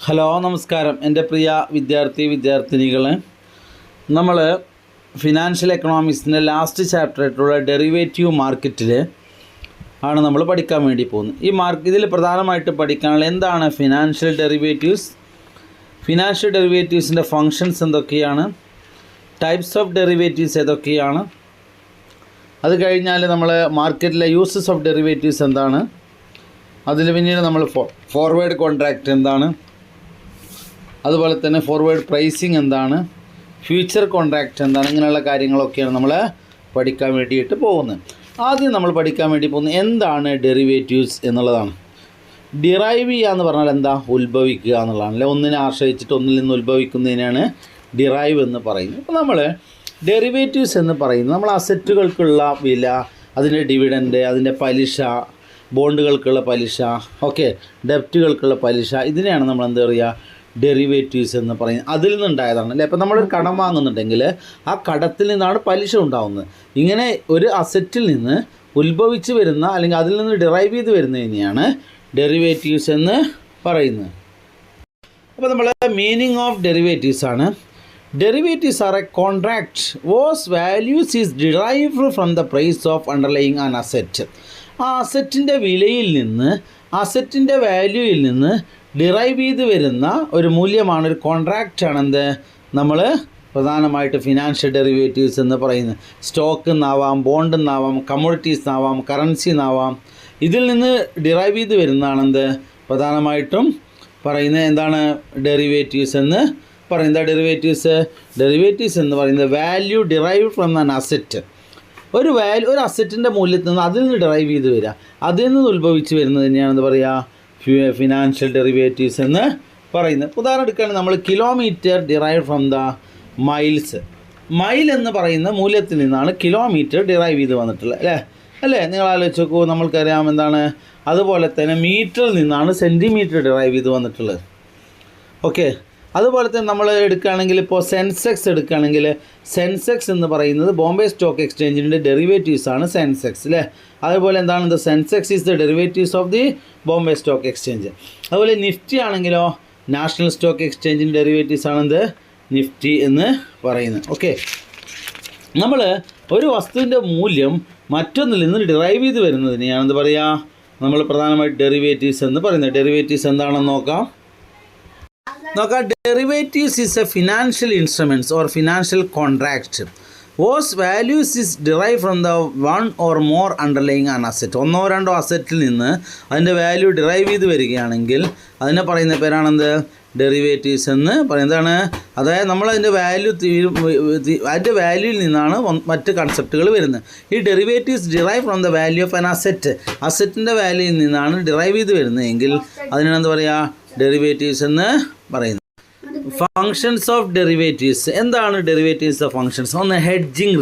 Hello നമസ്കാരം എൻ്റെ പ്രിയ വിദ്യാർത്ഥിനികൾ, നമ്മൾ ഫിനാൻഷ്യൽ എക്കണോമിക്സിൻ്റെ ലാസ്റ്റ് ചാപ്റ്ററായിട്ടുള്ള ഡെറിവേറ്റീവ് മാർക്കറ്റിൽ ആണ് നമ്മൾ പഠിക്കാൻ വേണ്ടി പോകുന്നത്. ഇതിൽ പ്രധാനമായിട്ട് പഠിക്കാനുള്ള എന്താണ് ഫിനാൻഷ്യൽ ഡെറിവേറ്റീവ്സിൻ്റെ ഫങ്ഷൻസ് എന്തൊക്കെയാണ്, ടൈപ്സ് ഓഫ് ഡെറിവേറ്റീവ്സ് ഏതൊക്കെയാണ്, അത് കഴിഞ്ഞാൽ നമ്മൾ മാർക്കറ്റിലെ യൂസസ് ഓഫ് ഡെറിവേറ്റീവ്സ് എന്താണ്, അതിൽ പിന്നീട് നമ്മൾ ഫോർവേഡ് കോൺട്രാക്റ്റ് എന്താണ്, അതുപോലെ തന്നെ ഫോർവേഡ് പ്രൈസിങ് എന്താണ്, ഫ്യൂച്ചർ കോൺട്രാക്റ്റ് എന്താണ്, ഇങ്ങനെയുള്ള കാര്യങ്ങളൊക്കെയാണ് നമ്മൾ പഠിക്കാൻ വേണ്ടിയിട്ട് പോകുന്നത്. ആദ്യം നമ്മൾ പഠിക്കാൻ വേണ്ടി പോകുന്നത് എന്താണ് ഡെറിവേറ്റീവ്സ് എന്നുള്ളതാണ്. ഡിറൈവ് ചെയ്യുക എന്ന് പറഞ്ഞാൽ എന്താ, ഉത്ഭവിക്കുക എന്നുള്ളതാണ് അല്ലേ. ഒന്നിനെ ആശ്രയിച്ചിട്ട് ഒന്നിൽ നിന്ന് ഉത്ഭവിക്കുന്നതിനാണ് ഡിറൈവ് എന്ന് പറയുന്നത്. അപ്പോൾ നമ്മൾ ഡെറിവേറ്റീവ്സ് എന്ന് പറയുന്നത് നമ്മൾ അസറ്റുകൾക്കുള്ള വില, അതിൻ്റെ ഡിവിഡൻഡ്, അതിൻ്റെ പലിശ, ബോണ്ടുകൾക്കുള്ള പലിശ, ഡെപ്റ്റുകൾക്കുള്ള പലിശ, ഇതിനെയാണ് നമ്മൾ എന്താ പറയുക, ഡെറിവേറ്റീവ്സ് എന്ന് പറയുന്നത്. അതിൽ നിന്നുണ്ടായതാണ് അല്ലേ. അപ്പോൾ നമ്മളൊരു കടം വാങ്ങുന്നുണ്ടെങ്കിൽ ആ കടത്തിൽ നിന്നാണ് പലിശ ഉണ്ടാകുന്നത്. ഇങ്ങനെ ഒരു അസറ്റിൽ നിന്ന് ഉത്ഭവിച്ച് വരുന്ന അല്ലെങ്കിൽ അതിൽ നിന്ന് ഡിറൈവ് ചെയ്ത് വരുന്നതിനെയാണ് ഡെറിവേറ്റീവ്സ് എന്ന് പറയുന്നത്. അപ്പോൾ നമ്മൾ മീനിങ് ഓഫ് ഡെറിവേറ്റീവ്സ് ആണ്. Derivatives are a contract whose values is derived from the price of underlying an asset. ആ അസറ്റിൻ്റെ വിലയിൽ നിന്ന്, അസറ്റിൻ്റെ വാല്യൂയിൽ നിന്ന് ഡിറൈവ് ചെയ്ത് വരുന്ന ഒരു മൂല്യമാണ്, ഒരു കോൺട്രാക്റ്റാണ് എന്ത് നമ്മൾ പ്രധാനമായിട്ട് ഫിനാൻഷ്യൽ ഡെറിവേറ്റീവ്സ് എന്ന് പറയുന്നത്. സ്റ്റോക്ക് എന്നാവാം, ബോണ്ട് എന്നാവാം, കമ്മോഡിറ്റീസ് എന്നാവാം, കറൻസി എന്നാവാം. ഇതിൽ നിന്ന് ഡിറൈവ് ചെയ്ത് വരുന്നതാണ് എന്ത് പ്രധാനമായിട്ടും പറയുന്നത് എന്താണ് ഡെറിവേറ്റീവ്സ് എന്ന് പറയുന്നത്. ഡെറിവേറ്റീവ്സ് എന്ന് പറയുന്നത് value derive from an asset. ഒരു അസറ്റിൻ്റെ മൂല്യത്തിൽ നിന്ന് അതിൽ നിന്ന് ഡിറൈവ് ചെയ്ത് വരിക, അതിൽ നിന്ന് ഉത്ഭവിച്ച് വരുന്നത് തന്നെയാണ് എന്താ പറയുക, ഫിനാൻഷ്യൽ ഡെറിവേറ്റീവ്സ് എന്ന് പറയുന്നത്. ഉദാഹരണം എടുക്കുകയാണെങ്കിൽ നമ്മൾ kilometre derive from the miles. Mile എന്ന് പറയുന്ന മൂല്യത്തിൽ നിന്നാണ് കിലോമീറ്റർ ഡിറൈവ് ചെയ്ത് വന്നിട്ടുള്ളത് അല്ലേ. നിങ്ങൾ ആലോചിച്ച് നോക്കൂ, നമ്മൾക്കറിയാം എന്താണ്. അതുപോലെ തന്നെ മീറ്ററിൽ നിന്നാണ് സെൻറ്റിമീറ്റർ ഡിറൈവ് ചെയ്ത് വന്നിട്ടുള്ളത്. അതുപോലെ തന്നെ നമ്മൾ എടുക്കുകയാണെങ്കിൽ ഇപ്പോൾ സെൻസെക്സ് എടുക്കുകയാണെങ്കിൽ സെൻസെക്സ് എന്ന് പറയുന്നത് ബോംബെ സ്റ്റോക്ക് എക്സ്ചേഞ്ചിൻ്റെ ഡെറിവേറ്റീവ്സ് ആണ് സെൻസെക്സ് അല്ലേ. അതുപോലെ എന്താണ് the Sensex is the derivatives of the Bombay stock exchange. അതുപോലെ നിഫ്റ്റി ആണെങ്കിലോ നാഷണൽ സ്റ്റോക്ക് എക്സ്ചേഞ്ചിൻ്റെ ഡെറിവേറ്റീവ്സ് ആണെന്ത് നിഫ്റ്റി എന്ന് പറയുന്നത്. നമ്മൾ ഒരു വസ്തുവിൻ്റെ മൂല്യം മറ്റൊന്നിൽ നിന്ന് ഡിറൈവ് ചെയ്ത് വരുന്നതിനെയാണ് എന്താ പറയുക, നമ്മൾ പ്രധാനമായിട്ട് ഡെറിവേറ്റീവ്സ് എന്ന് പറയുന്നത്. ഡെറിവേറ്റീവ്സ് എന്താണെന്ന് നോക്കാം. Derivatives is a financial instruments or financial contract whose values is derived from the one or more underlying an asset. ഒന്നോ രണ്ടോ അസറ്റിൽ നിന്ന് അതിൻ്റെ വാല്യൂ ഡിറൈവ് ചെയ്ത് വരികയാണെങ്കിൽ അതിനെ പറയുന്ന പേരാണെന്ത് ഡെറിവേറ്റീവ്സ് എന്ന് പറയുന്നതാണ്. അതായത് നമ്മൾ അതിൻ്റെ അതിൻ്റെ വാല്യൂയിൽ നിന്നാണ് മറ്റ് കൺസെപ്റ്റുകൾ വരുന്നത്. ഈ derivatives derive from the value of an അസറ്റിൻ്റെ വാല്യൂയിൽ നിന്നാണ് ഡിറൈവ് ചെയ്ത് വരുന്നതെങ്കിൽ അതിനാണ് എന്താ പറയുക, ഡെറിവേറ്റീവ്സ് എന്ന് പറയുന്നത്. ഫങ്ഷൻസ് ഓഫ് ഡെറിവേറ്റീവ്സ് എന്താണ് ഡെറിവേറ്റീവ്സ് ഓഫ് ഫങ്ഷൻസ്? ഒന്ന്, ഹെഡ്ജിങ്,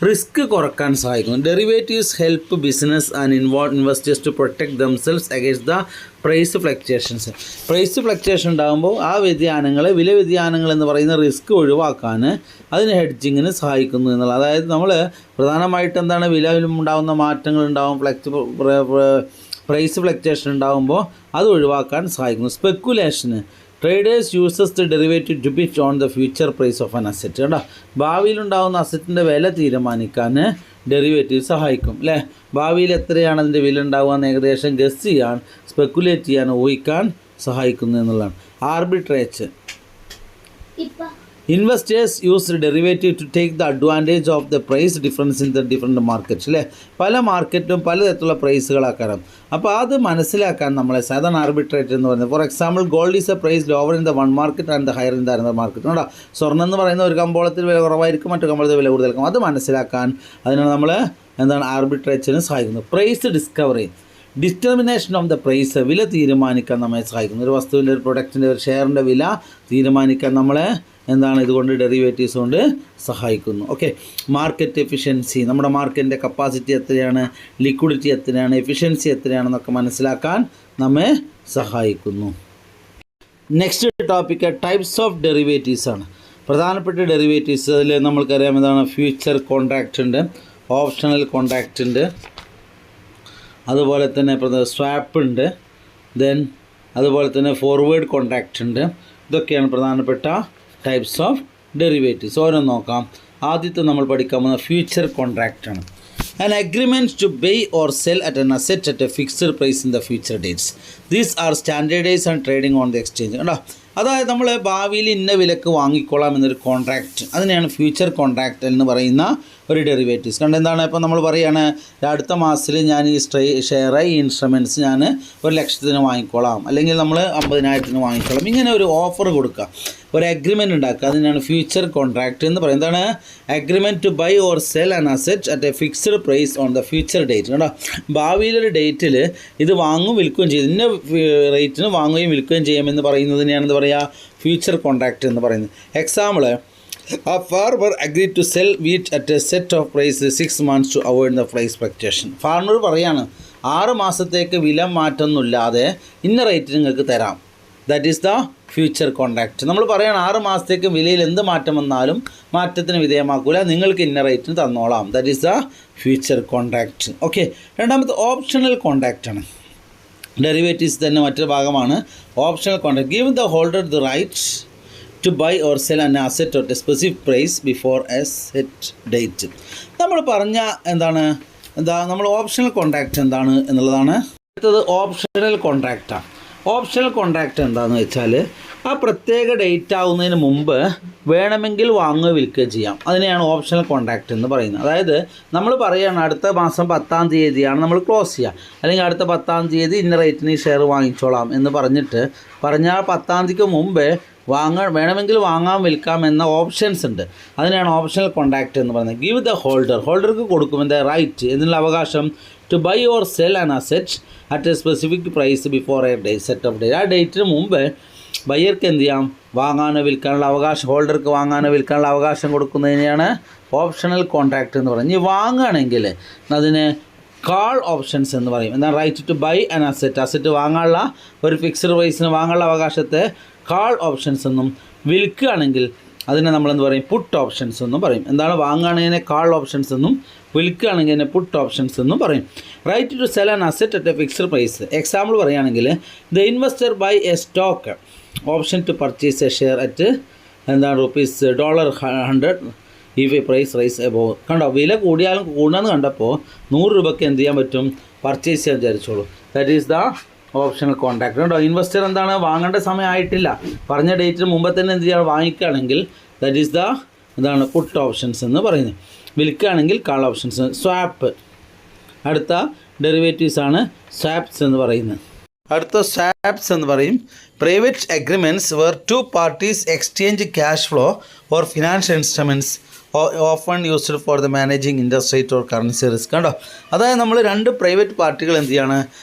റിസ്ക് കുറക്കാൻ സഹായിക്കും. Derivatives help business and investors to protect themselves against the price fluctuations. Price fluctuation ഉണ്ടാകുമ്പോൾ ആ വില വ്യതിയാനങ്ങൾ എന്ന് പറയുന്ന റിസ്ക് ഒഴിവാക്കാൻ അതിന് ഹെഡ്ജിങ്ങിന് സഹായിക്കുന്നു എന്നുള്ളത്. അതായത് നമ്മൾ പ്രധാനമായിട്ട് എന്താണ്, വിലയിലുണ്ടാകുന്ന മാറ്റങ്ങൾ ഉണ്ടാകും, പ്രൈസ് ഫ്ലക്ച്വേഷൻ ഉണ്ടാകുമ്പോൾ അത് ഒഴിവാക്കാൻ സഹായിക്കുന്നു. സ്പെക്കുലേഷന് traders uses the derivative to bet on the future price of an asset. ഭാവിയിലുണ്ടാകുന്ന അസറ്റിൻ്റെ വില തീരുമാനിക്കാൻ ഡെറിവേറ്റീവ് സഹായിക്കും അല്ലേ. ഭാവിയിൽ എത്രയാണ് അതിൻ്റെ വില ഉണ്ടാകുക എന്ന് ഏകദേശം ഗസ് ചെയ്യാൻ, സ്പെക്കുലേറ്റ് ചെയ്യാൻ, ഊഹിക്കാൻ സഹായിക്കുന്നു എന്നുള്ളതാണ്. Arbitrage, investors use derivative to take the advantage of the price difference in the different markets അല്ലേ. പല മാർക്കറ്റും പലതരത്തിലുള്ള പ്രൈസുകളാക്കണം. അപ്പോൾ അത് മനസ്സിലാക്കാൻ നമ്മളെ സാധാരണ ആർബിട്രേറ്റ് എന്ന് പറയുന്നത്. For example, gold is a price lower in the one market and the higher in the another market. സ്വർണ്ണം എന്ന് പറയുന്ന ഒരു കമ്പോളത്തിൽ വില കുറവായിരിക്കും, മറ്റു കമ്പോളത്തിൽ വില കൂടുതലായിരിക്കും. അത് മനസ്സിലാക്കാൻ അതിനാണ് നമ്മൾ ആർബിട്രേറ്റിന് സഹായിക്കുന്നത്. Price discovery, determination of the price, വില തീരുമാനിക്കാൻ നമ്മളെ സഹായിക്കുന്നു. ഒരു വസ്തുവിൻ്റെ, ഒരു പ്രൊഡക്റ്റിൻ്റെ, ഒരു ഷെയറിൻ്റെ വില തീരുമാനിക്കാൻ നമ്മളെ ഇതുകൊണ്ട് ഡെറിവേറ്റീവ്സ് കൊണ്ട് സഹായിക്കുന്നു. മാർക്കറ്റ് എഫിഷ്യൻസി, നമ്മുടെ മാർക്കറ്റിൻ്റെ കപ്പാസിറ്റി എത്രയാണ്, ലിക്വിഡിറ്റി എത്രയാണ്, എഫിഷ്യൻസി എത്രയാണെന്നൊക്കെ മനസ്സിലാക്കാൻ നമ്മെ സഹായിക്കുന്നു. Next topic types of derivatives ആണ്. പ്രധാനപ്പെട്ട ഡെറിവേറ്റീവ്സ് അതിൽ നമ്മൾക്കറിയാം എന്താണ്, ഫ്യൂച്ചർ കോൺട്രാക്റ്റ് ഉണ്ട്, ഓപ്ഷണൽ കോൺട്രാക്റ്റ് ഉണ്ട്, അതുപോലെ തന്നെ സ്വാപ്പ് ഉണ്ട്, ദെൻ അതുപോലെ തന്നെ ഫോർവേഡ് കോൺട്രാക്റ്റ് ഉണ്ട്. ഇതൊക്കെയാണ് പ്രധാനപ്പെട്ട ടൈപ്സ് ഓഫ് ഡെറിവേറ്റീവ്സ്. ഓരോന്ന് നോക്കാം. ആദ്യത്തെ നമ്മൾ പഠിക്കാൻ പോകുന്ന ഫ്യൂച്ചർ കോൺട്രാക്റ്റ് ആണ്. An agreement to buy or sell at an asset at a fixed price in the future dates. These are standardized and trading on the exchange. കണ്ടോ, അതായത് നമ്മൾ ഭാവിയിൽ ഇന്ന വിലക്ക് വാങ്ങിക്കൊള്ളാം എന്നൊരു കോൺട്രാക്റ്റ്, അതിനെയാണ് ഫ്യൂച്ചർ കോൺട്രാക്റ്റ് എന്ന് പറയുന്ന ഒരു ഡെറിവേറ്റീവ്സ്. കണ്ട് എന്താണ്, ഇപ്പോൾ നമ്മൾ പറയുകയാണ് അടുത്ത മാസത്തിൽ ഞാൻ ഈ ഷെയർ ഈ ഇൻസ്ട്രുമെൻറ്റ്സ് ഞാൻ 1,00,000 വാങ്ങിക്കോളാം, അല്ലെങ്കിൽ നമ്മൾ 50,000 വാങ്ങിക്കോളാം, ഇങ്ങനെ ഒരു ഓഫർ കൊടുക്കുക, ഒരു അഗ്രിമെൻറ്റ് ഉണ്ടാക്കുക. അതിനാണ് ഫ്യൂച്ചർ കോൺട്രാക്റ്റ് എന്ന് പറയുന്നത്. എന്താണ് agreement to buy or sell an asset at a fixed price on the future date. കേട്ടോ, ഭാവിയിലൊരു ഡേറ്റിൽ ഇത് വാങ്ങും വിൽക്കുകയും ചെയ്യും, ഇന്ന റേറ്റിന് വാങ്ങുകയും വിൽക്കുകയും ചെയ്യാമെന്ന് പറയുന്നതിനെയാണ് എന്ത് പറയുക, ഫ്യൂച്ചർ കോൺട്രാക്റ്റ് എന്ന് പറയുന്നത്. Example, a farmer agreed to sell wheat at a set of price 6 months to avoid the price fluctuation. Farmer പറയാണ് 6 മാസത്തേക്ക് വില മാറ്റമൊന്നുമില്ലാതെ ഇന്ന റേറ്റ് നിങ്ങൾക്ക് തരാം. That is the future contract. നമ്മൾ പറയുകയാണ് 6 മാസത്തേക്ക് വിലയിൽ എന്ത് മാറ്റം വന്നാലും മാറ്റത്തിന് വിധേയമാക്കില്ല, നിങ്ങൾക്ക് ഇന്ന റേറ്റിന് തന്നോളാം. That is the future contract. Okay, രണ്ടാമത്തെ ഓപ്ഷണൽ കോൺട്രാക്റ്റ് ആണ്. ഡെറിവേറ്റീവ്സ് തന്നെ മറ്റൊരു ഭാഗമാണ് optional contract. Give the holder the right to buy or sell an asset at a specific price before a set date. നമ്മൾ പറഞ്ഞ നമ്മൾ ഓപ്ഷണൽ കോൺട്രാക്റ്റ് എന്താണ് എന്നുള്ളതാണ്. അടുത്തത് ഓപ്ഷണൽ കോൺട്രാക്റ്റാണ്. ഓപ്ഷണൽ കോൺട്രാക്റ്റ് എന്താണെന്ന് വെച്ചാൽ ആ പ്രത്യേക ഡേറ്റ് ആവുന്നതിന് മുമ്പ് വേണമെങ്കിൽ വാങ്ങുക വിൽക്കുകയോ ചെയ്യാം. അതിനെയാണ് ഓപ്ഷണൽ കോൺട്രാക്റ്റ് എന്ന് പറയുന്നത്. അതായത് നമ്മൾ പറയുകയാണ് അടുത്ത മാസം 10-ാം തീയതിയാണ് നമ്മൾ ക്ലോസ് ചെയ്യുക, അല്ലെങ്കിൽ അടുത്ത 10-ാം തീയതി ഇന്ന റേറ്റിന് ഈ ഷെയർ വാങ്ങിച്ചോളാം എന്ന് പറഞ്ഞാൽ 10-ാം തീയതിക്ക് മുമ്പേ വേണമെങ്കിൽ വാങ്ങാം വിൽക്കാം എന്ന ഓപ്ഷൻസ് ഉണ്ട്. അതിനാണ് ഓപ്ഷണൽ കോൺട്രാക്റ്റ് എന്ന് പറയുന്നത്. ഗിവ് ദ ഹോൾഡർക്ക് കൊടുക്കും എന്താ റൈറ്റ്, എന്നുള്ള അവകാശം, to buy or sell an asset at a specific price before a day set of day. ആ ഡേറ്റിന് മുമ്പ് ബയ്യർക്ക് എന്ത് ചെയ്യാം, വാങ്ങാനോ വിൽക്കാനുള്ള അവകാശം, ഹോൾഡർക്ക് വാങ്ങാനോ വിൽക്കാനുള്ള അവകാശം കൊടുക്കുന്നതിനെയാണ് ഓപ്ഷണൽ കോൺട്രാക്റ്റ് എന്ന് പറയുന്നത്. ഇനി വാങ്ങുകയാണെങ്കിൽ അതിന് കാൾ ഓപ്ഷൻസ് എന്ന് പറയും. എന്നാൽ right to buy an asset വാങ്ങാനുള്ള ഒരു ഫിക്സ്ഡ് പ്രൈസിന് വാങ്ങാനുള്ള അവകാശത്തെ കാൾ ഓപ്ഷൻസ് എന്നും, വിൽക്കുകയാണെങ്കിൽ അതിനെ നമ്മളെന്ത് പറയും, പുട്ട് ഓപ്ഷൻസ് എന്നും പറയും. എന്താണ്, വാങ്ങുകയാണെങ്കിൽ കാൾ ഓപ്ഷൻസ് എന്നും, വിൽക്കുകയാണെങ്കിൽ അതിനെ പുട്ട് ഓപ്ഷൻസ് എന്നും പറയും. Right to sell an asset at a fixed price. Example പറയുകയാണെങ്കിൽ the investor buy a stock option to purchase a share at $100 if a price rise above. കണ്ടോ, വില കൂടിയാലും കൂടണമെന്ന് കണ്ടപ്പോൾ 100 രൂപയ്ക്ക് എന്ത് ചെയ്യാൻ പറ്റും, പർച്ചേസ് ചെയ്യാൻ വിചാരിച്ചോളൂ. That is the optional contract. കേട്ടോ, ഇൻവെസ്റ്റർ എന്താണ്, വാങ്ങേണ്ട സമയം ആയിട്ടില്ല, പറഞ്ഞ ഡേറ്റിന് മുമ്പ് തന്നെ എന്ത് ചെയ്യുക, വാങ്ങിക്കുകയാണെങ്കിൽ that is the put options എന്ന് പറയുന്നത്. വിൽക്കുകയാണെങ്കിൽ കാൾ ഓപ്ഷൻസ്. സ്വാപ്പ് അടുത്ത ഡെറിവേറ്റീവ്സ് ആണ് സ്വാപ്സ് എന്ന് പറയുന്നത്. അടുത്ത സ്വാപ്സ് എന്ന് പറയും. Private agreements where 2 parties exchange cash flow or financial instruments often used for the managing interest rate or currency risk. കണ്ടോ, അതായത് നമ്മൾ 2 പ്രൈവറ്റ് പാർട്ടികൾ എന്ത് ചെയ്യാണ്,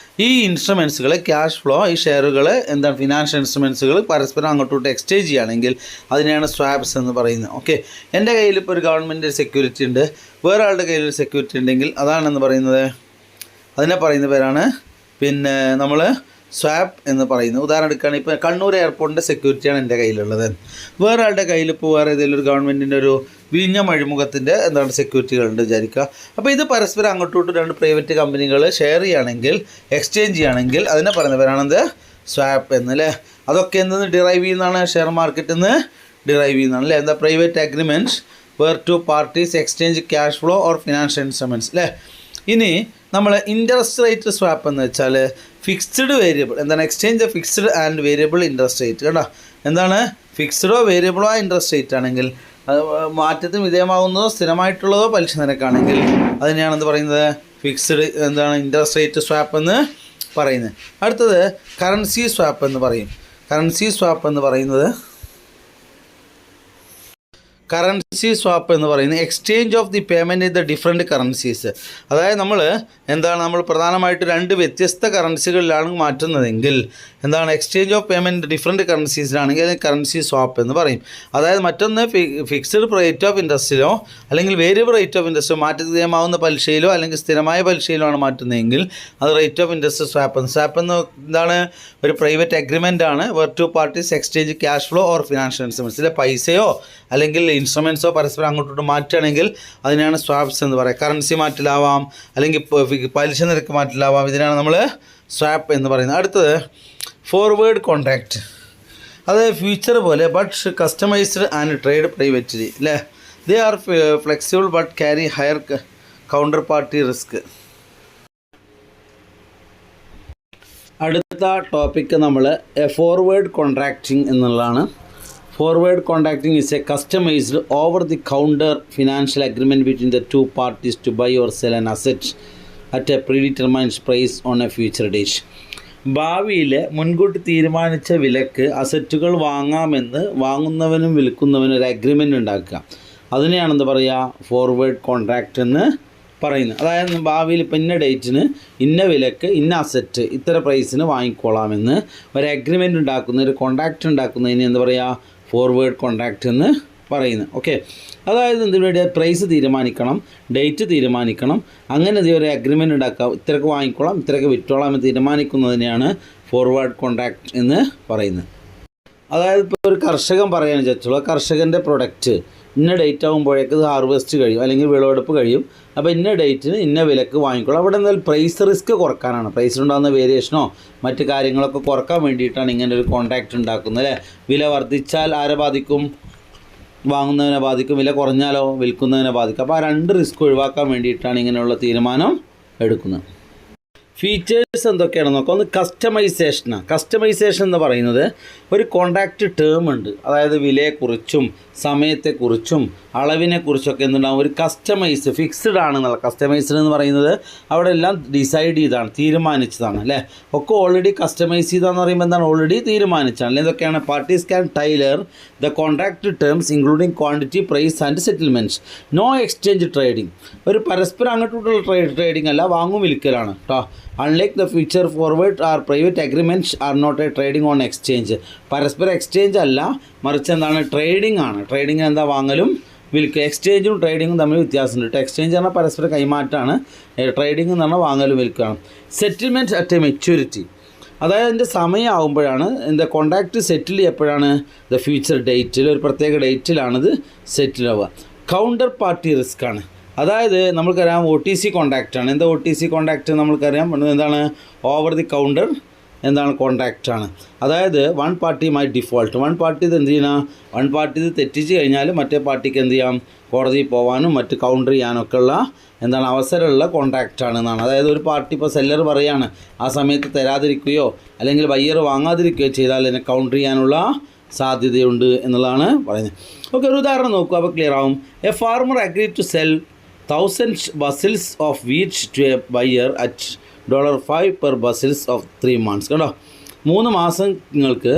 ഈ ഇൻസ്ട്രുമെൻറ്റ്സുകൾ, ക്യാഷ് ഫ്ലോ, ഈ ഷെയറുകൾ, ഫിനാൻഷ്യൽ ഇൻസ്ട്രുമെൻറ്റ്സുകൾ പരസ്പരം അങ്ങോട്ടോട്ട് എക്സ്ചേഞ്ച് ചെയ്യുകയാണെങ്കിൽ അതിനെയാണ് സ്വാപ്സ് എന്ന് പറയുന്നത്. ഓക്കെ, എൻ്റെ കയ്യിൽ ഇപ്പോൾ ഒരു ഗവൺമെൻറ് സെക്യൂരിറ്റി ഉണ്ട്, വേറെ ആളുടെ കയ്യിൽ ഒരു സെക്യൂരിറ്റി ഉണ്ടെങ്കിൽ അതാണെന്ന് പറയുന്നത്, അതിനെ പറയുന്ന പേരാണ് നമ്മൾ സ്വാപ്പ് എന്ന് പറയുന്നത്. ഉദാഹരണം എടുക്കുകയാണെങ്കിൽ ഇപ്പോൾ കണ്ണൂർ എയർപോർട്ടിൻ്റെ സെക്യൂരിറ്റിയാണ് എൻ്റെ കയ്യിലുള്ളത്, വേറെ ആളുടെ കയ്യിൽ ഇപ്പോൾ വേറെ ഏതെങ്കിലും ഒരു ഗവൺമെൻറ്റിൻ്റെ ഒരു വിഴിഞ്ഞം അഴിമുഖത്തിൻ്റെ സെക്യൂരിറ്റികളുണ്ട് വിചാരിക്കുക. അപ്പോൾ ഇത് പരസ്പരം അങ്ങോട്ടും 2 പ്രൈവറ്റ് കമ്പനികൾ ഷെയർ ചെയ്യുകയാണെങ്കിൽ, എക്സ്ചേഞ്ച് ചെയ്യുകയാണെങ്കിൽ അതിനെ പറയുന്നവരാണെന്ത്, സ്വാപ്പ് എന്നല്ലേ. അതൊക്കെ എന്തെന്ന് ഡിറൈവ് ചെയ്യുന്നതാണ്, ഷെയർ മാർക്കറ്റിൽ നിന്ന് ഡിറൈവ് ചെയ്യുന്നതാണ് അല്ലേ. എന്താ, private agreements where 2 parties exchange cash flow or financial instruments അല്ലേ. ഇനി നമ്മൾ ഇൻട്രസ്റ്റ് റേറ്റ് സ്വാപ്പ് എന്ന് വെച്ചാൽ fixed variable, exchange fixed and variable interest rate. കേട്ടോ, ഫിക്സ്ഡോ വേരിയബിളോ ഇൻട്രസ്റ്റ് റേറ്റ് ആണെങ്കിൽ, അത് മാറ്റത്തിന് വിധേയമാകുന്നതോ സ്ഥിരമായിട്ടുള്ളതോ പലിശ നിരക്കാണെങ്കിൽ അതിനെയാണ് പറയുന്നത്, ഫിക്സ്ഡ് ഇൻട്രസ്റ്റ് റേറ്റ് സ്വാപ്പ് എന്ന് പറയുന്നത്. അടുത്തത് കറൻസി സ്വാപ്പ് എന്ന് പറയും. കറൻസി സ്വാപ്പ് എന്ന് പറയുന്നത് കറൻസി സ്വാപ്പ് എന്ന് പറയുന്നത് exchange of the payment in the different currencies. അതായത് നമ്മൾ പ്രധാനമായിട്ട് 2 വ്യത്യസ്ത കറൻസികളിലാണ് മാറ്റുന്നതെങ്കിൽ എക്സ്ചേഞ്ച് ഓഫ് പേയ്മെൻറ്റ് ഡിഫറെൻറ്റ് കറൻസീസിലാണെങ്കിൽ അതിന് കറൻസി സ്വാപ്പ് എന്ന് പറയും. അതായത് മറ്റൊന്ന് ഫിക്സ്ഡ് റേറ്റ് ഓഫ് ഇൻട്രസ്റ്റിലോ അല്ലെങ്കിൽ വേരിയബിൾ റേറ്റ് ഓഫ് ഇൻട്രസ്റ്റോ മാറ്റമാവുന്ന പലിശയിലോ അല്ലെങ്കിൽ സ്ഥിരമായ പലിശയിലോ ആണ് മാറ്റുന്നതെങ്കിൽ അത് rate of interest swap. Swap എന്ന് ഒരു പ്രൈവറ്റ് അഗ്രിമെൻ്റ് ആണ്. Where 2 parties exchange cash flow or financial ഇൻസ്ട്രുമെൻറ്റ്സിലെ പൈസയോ അല്ലെങ്കിൽ ഇൻസ്ട്രുമെൻറ്റ്സോ പരസ്പരം അങ്ങോട്ടോട്ട് മാറ്റുകയാണെങ്കിൽ അതിനാണ് സ്വാപ്സ് എന്ന് പറയുക. കറൻസി മാറ്റിലാവാം, അല്ലെങ്കിൽ പലിശ നിരക്ക് മാറ്റിലാവാം, ഇതിനാണ് നമ്മൾ സ്വാപ്പ് എന്ന് പറയുന്നത്. അടുത്തത് ഫോർവേഡ് കോൺട്രാക്റ്റ് അത് ഫ്യൂച്ചർ പോലെ but customized and trade privately അല്ലേ. They are flexible but carry higher counter party risk. അടുത്ത ടോപ്പിക്ക് നമ്മൾ ഫോർവേഡ് കോൺട്രാക്റ്റിംഗ് എന്നുള്ളതാണ്. Forward contracting is a customized over the counter financial agreement between the two parties to buy or sell an asset at a predetermined price on a future date. ഭാവിയിൽ മുൻകൂട്ടി തീരുമാനിച്ച വിലക്ക് അസറ്റുകൾ വാങ്ങാമെന്ന് വാങ്ങുന്നവനും വിൽക്കുന്നവനും ഒരു agreement ഉണ്ടാക്കുക. അതിനെയാണ് എന്താ പറയുക, ഫോർവേഡ് കോൺട്രാക്റ്റ് എന്ന് പറയുന്നത്. അതായത് ഭാവിയിൽ ഇപ്പം ഇന്ന ഡേറ്റിന് ഇന്ന വിലക്ക് ഇന്ന അസറ്റ് ഇത്ര പ്രൈസിന് വാങ്ങിക്കോളാമെന്ന് ഒരു അഗ്രിമെൻ്റ് ഉണ്ടാക്കുന്ന ഒരു കോൺട്രാക്റ്റ് ഉണ്ടാക്കുന്നതിന് എന്താ പറയുക, ഫോർവേഡ് കോൺട്രാക്റ്റ് എന്ന് പറയുന്നത്. ഓക്കെ, അതായത് എന്തിനു വേണ്ടി പ്രൈസ് തീരുമാനിക്കണം, ഡേറ്റ് തീരുമാനിക്കണം, അങ്ങനെ ഒരു അഗ്രിമെൻ്റ് ഉണ്ടാക്കാം, ഇത്രയ്ക്ക് വാങ്ങിക്കോളാം ഇത്രയ്ക്ക് വിറ്റോളാം എന്ന് തീരുമാനിക്കുന്നതിനെയാണ് ഫോർവേഡ് കോൺട്രാക്റ്റ് എന്ന് പറയുന്നത്. അതായത് ഇപ്പോൾ ഒരു കർഷകൻ പറയുകയാണെന്ന് വെച്ചാൽ കർഷകൻ്റെ പ്രൊഡക്റ്റ് ഇന്ന ഡേറ്റ് ആകുമ്പോഴേക്ക് ഇത് ഹാർവെസ്റ്റ് കഴിയും അല്ലെങ്കിൽ വിളവെടുപ്പ് കഴിയും, അപ്പോൾ ഇന്ന ഡേറ്റിന് ഇന്ന വിലക്ക് വാങ്ങിക്കോളാം. അവിടെ എന്നാൽ പ്രൈസ് റിസ്ക് കുറക്കാനാണ്, പ്രൈസിലുണ്ടാകുന്ന വേരിയേഷനോ മറ്റ് കാര്യങ്ങളൊക്കെ കുറക്കാൻ വേണ്ടിയിട്ടാണ് ഇങ്ങനെ ഒരു കോൺട്രാക്റ്റ് ഉണ്ടാക്കുന്നത് അല്ലേ. വില വർദ്ധിച്ചാൽ ആരെ ബാധിക്കും, വാങ്ങുന്നതിനെ ബാധിക്കും, വില കുറഞ്ഞാലോ വിൽക്കുന്നതിനെ ബാധിക്കും. അപ്പോൾ ആ രണ്ട് റിസ്ക് ഒഴിവാക്കാൻ വേണ്ടിയിട്ടാണ് ഇങ്ങനെയുള്ള തീരുമാനം എടുക്കുന്നത്. ഫീച്ചേഴ്സ് എന്തൊക്കെയാണെന്ന് നോക്കാം. ഒന്ന് കസ്റ്റമൈസേഷനാണ്. കസ്റ്റമൈസേഷൻ എന്ന് പറയുന്നത് ഒരു കോൺട്രാക്റ്റ് ടേം ഉണ്ട്, അതായത് വിലയെക്കുറിച്ചും സമയത്തെക്കുറിച്ചും അളവിനെക്കുറിച്ചൊക്കെ എന്തുണ്ടാകും, ഒരു കസ്റ്റമൈസ് ഫിക്സ്ഡ് ആണെന്നുള്ള. കസ്റ്റമൈസ്ഡ് എന്ന് പറയുന്നത് അവിടെ എല്ലാം ഡിസൈഡ് ചെയ്താണ്, തീരുമാനിച്ചതാണ് അല്ലേ. ഒക്കെ ഓൾറെഡി കസ്റ്റമൈസ് ചെയ്താന്ന് പറയുമ്പോൾ എന്താണ്, ഓൾറെഡി തീരുമാനിച്ചാണ്. എന്തൊക്കെയാണ്, parties can tailor the contract terms including quantity, price and settlements. No exchange trading, ഒരു പരസ്പരം അങ്ങോട്ടുള്ള ട്രേഡിംഗ് അല്ല, വാങ്ങും വിൽക്കലാണ് കേട്ടോ. Unlike the future forward or private agreements are not a trading on exchange. പരസ്പരം എക്സ്ചേഞ്ച് അല്ല, മറിച്ച് എന്താണ്, ട്രേഡിംഗ് ആണ്. ട്രേഡിംഗ് എന്താ, വാങ്ങലും വിൽക്കുക. എക്സ്ചേഞ്ചും ട്രേഡിങ്ങും തമ്മിൽ വ്യത്യാസമുണ്ട് കേട്ടോ. എക്സ്ചേഞ്ച് പറഞ്ഞാൽ പരസ്പര കൈമാറ്റമാണ്, ട്രേഡിംഗ് എന്ന് പറഞ്ഞാൽ വാങ്ങലും വിൽക്കുകയാണ്. സെറ്റിൽമെൻറ്റ് അറ്റ് എ മെച്യൂരിറ്റി, അതായത് അതിൻ്റെ സമയമാകുമ്പോഴാണ് എൻ്റെ കോൺട്രാക്റ്റ് സെറ്റിൽ ചെയ്യപ്പോഴാണ് ദ ഫ്യൂച്ചർ ഡേറ്റിൽ, ഒരു പ്രത്യേക ഡേറ്റിലാണിത് സെറ്റിൽ ആവുക. കൗണ്ടർ പാർട്ടി റിസ്ക് ആണ്. അതായത് നമ്മൾക്കറിയാം OTC കോൺട്രാക്റ്റാണ്. എന്താ OTC കോൺട്രാക്റ്റ് നമ്മൾക്കറിയാം, എന്താണ്, ഓവർ ദി കൗണ്ടർ എന്താണ് കോൺട്രാക്റ്റാണ്. അതായത് one party my default, one party ഇത് എന്ത് ചെയ്യണം, വൺ പാർട്ടി ഇത് തെറ്റിച്ച് കഴിഞ്ഞാൽ മറ്റേ പാർട്ടിക്ക് എന്ത് ചെയ്യാം, കോടതിയിൽ പോകാനും മറ്റ് കൗണ്ടർ ചെയ്യാനൊക്കെ ഉള്ള എന്താണ് അവസരമുള്ള കോൺട്രാക്റ്റാണ് എന്നാണ്. അതായത് ഒരു പാർട്ടി ഇപ്പോൾ സെല്ലർ പറയുകയാണ് ആ സമയത്ത് തരാതിരിക്കുകയോ അല്ലെങ്കിൽ ബയ്യർ വാങ്ങാതിരിക്കുകയോ ചെയ്താൽ അതിനെ കൗണ്ടർ ചെയ്യാനുള്ള സാധ്യതയുണ്ട് എന്നുള്ളതാണ് പറയുന്നത്. ഓക്കെ, ഒരു ഉദാഹരണം നോക്കുക, അപ്പോൾ ക്ലിയർ ആവും. A farmer agree to sell 1000 bushels of wheat to a buyer at $5 per bushels of 3 months. കേട്ടോ, 3 മാസങ്ങൾക്ക്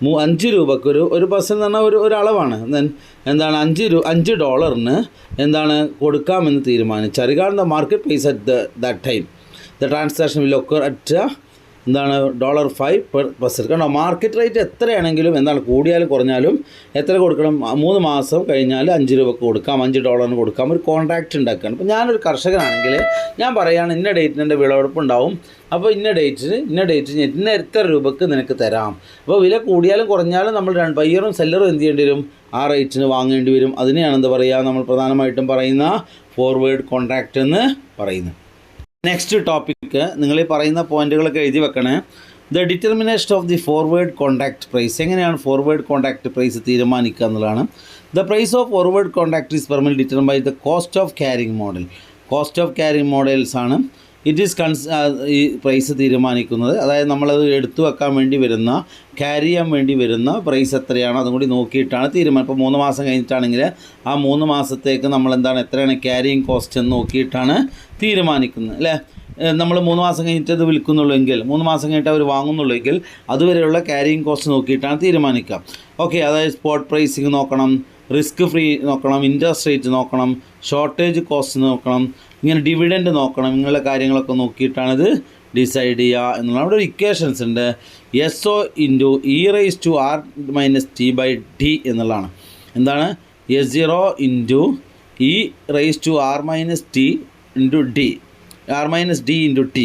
5 രൂപക്ക് ഒരു ബസ്സിൽ എന്ന് പറഞ്ഞാൽ ഒരു അളവാണ്. എന്താണ്, $5 എന്താണ് കൊടുക്കാമെന്ന് തീരുമാനിച്ചു. Regarding the market price at that time the transaction will occur at എന്താണ് $5 per bushel. കാരണം മാർക്കറ്റ് റേറ്റ് എത്രയാണെങ്കിലും എന്താണ് കൂടിയാലും കുറഞ്ഞാലും എത്ര കൊടുക്കണം, 3 മാസം കഴിഞ്ഞാൽ 5 രൂപക്ക് കൊടുക്കാം, $5 കൊടുക്കാം. ഒരു കോൺട്രാക്റ്റ് ഉണ്ടാക്കുകയാണ്. അപ്പോൾ ഞാനൊരു കർഷകനാണെങ്കിൽ ഞാൻ പറയുകയാണ് ഇന്ന ഡേറ്റിന് എൻ്റെ വിളവെടുപ്പ് ഉണ്ടാവും, അപ്പോൾ ഇന്ന ഡേറ്റിന് ഇന്ന എത്ര രൂപക്ക് നിനക്ക് തരാം. അപ്പോൾ വില കൂടിയാലും കുറഞ്ഞാലും നമ്മൾ ബയ്യറും സെല്ലറും എന്ത് ചെയ്യേണ്ടി വരും, ആ റേറ്റിന് വാങ്ങേണ്ടി വരും. അതിനെയാണ് എന്താ പറയുക, നമ്മൾ പ്രധാനമായിട്ടും പറയുന്ന ഫോർവേഡ് കോൺട്രാക്റ്റ് എന്ന് പറയുന്നത്. നെക്സ്റ്റ് ടോപ്പിക്ക്, നിങ്ങൾ ഈ പറയുന്ന പോയിന്റുകളൊക്കെ എഴുതി വെക്കണേ. The determination of the forward contract price, എങ്ങനെയാണ് ഫോർവേഡ് കോൺട്രാക്റ്റ് പ്രൈസ് തീരുമാനിക്കുക എന്നുള്ളതാണ്. The price of forward contract is permanent determine by the cost of carrying model. Cost of carrying models ആണ് ഇറ്റ് ഈസ് ഈ പ്രൈസ് തീരുമാനിക്കുന്നത്. അതായത് നമ്മളത് എടുത്തു വെക്കാൻ വേണ്ടി വരുന്ന, ക്യാരി ചെയ്യാൻ വേണ്ടി വരുന്ന പ്രൈസ് എത്രയാണോ അതും കൂടി നോക്കിയിട്ടാണ് തീരുമാനം. ഇപ്പോൾ 3 മാസം കഴിഞ്ഞിട്ടാണെങ്കിൽ ആ 3 മാസത്തേക്ക് നമ്മൾ എന്താണ് എത്രയാണ് ക്യാരിയിങ് കോസ്റ്റ് എന്ന് നോക്കിയിട്ടാണ് തീരുമാനിക്കുന്നത് അല്ലേ. നമ്മൾ 3 മാസം കഴിഞ്ഞിട്ട് അത് വിൽക്കുന്നുള്ളൂ എങ്കിൽ, 3 മാസം കഴിഞ്ഞിട്ട് അവർ വാങ്ങുന്നുള്ളൂ എങ്കിൽ അതുവരെയുള്ള ക്യാരിയിങ് കോസ്റ്റ് നോക്കിയിട്ടാണ് തീരുമാനിക്കുക. ഓക്കെ, അതായത് സ്പോട്ട് പ്രൈസിങ് നോക്കണം, റിസ്ക് ഫ്രീ നോക്കണം, ഇൻട്രസ്റ്റ് റേറ്റ് നോക്കണം, ഷോർട്ടേജ് കോസ്റ്റ് നോക്കണം, ഇങ്ങനെ ഡിവിഡൻഡ് നോക്കണം. ഇങ്ങനെയുള്ള കാര്യങ്ങളൊക്കെ നോക്കിയിട്ടാണിത് ഡിസൈഡ് ചെയ്യുക എന്നുള്ള അവിടെ ഒരു ഇക്വേഷൻസ് ഉണ്ട്. SO ഇൻറ്റു e⁻t/d എന്നുള്ളതാണ്. എന്താണ്, S0 into e⁻t/d, R-d × t.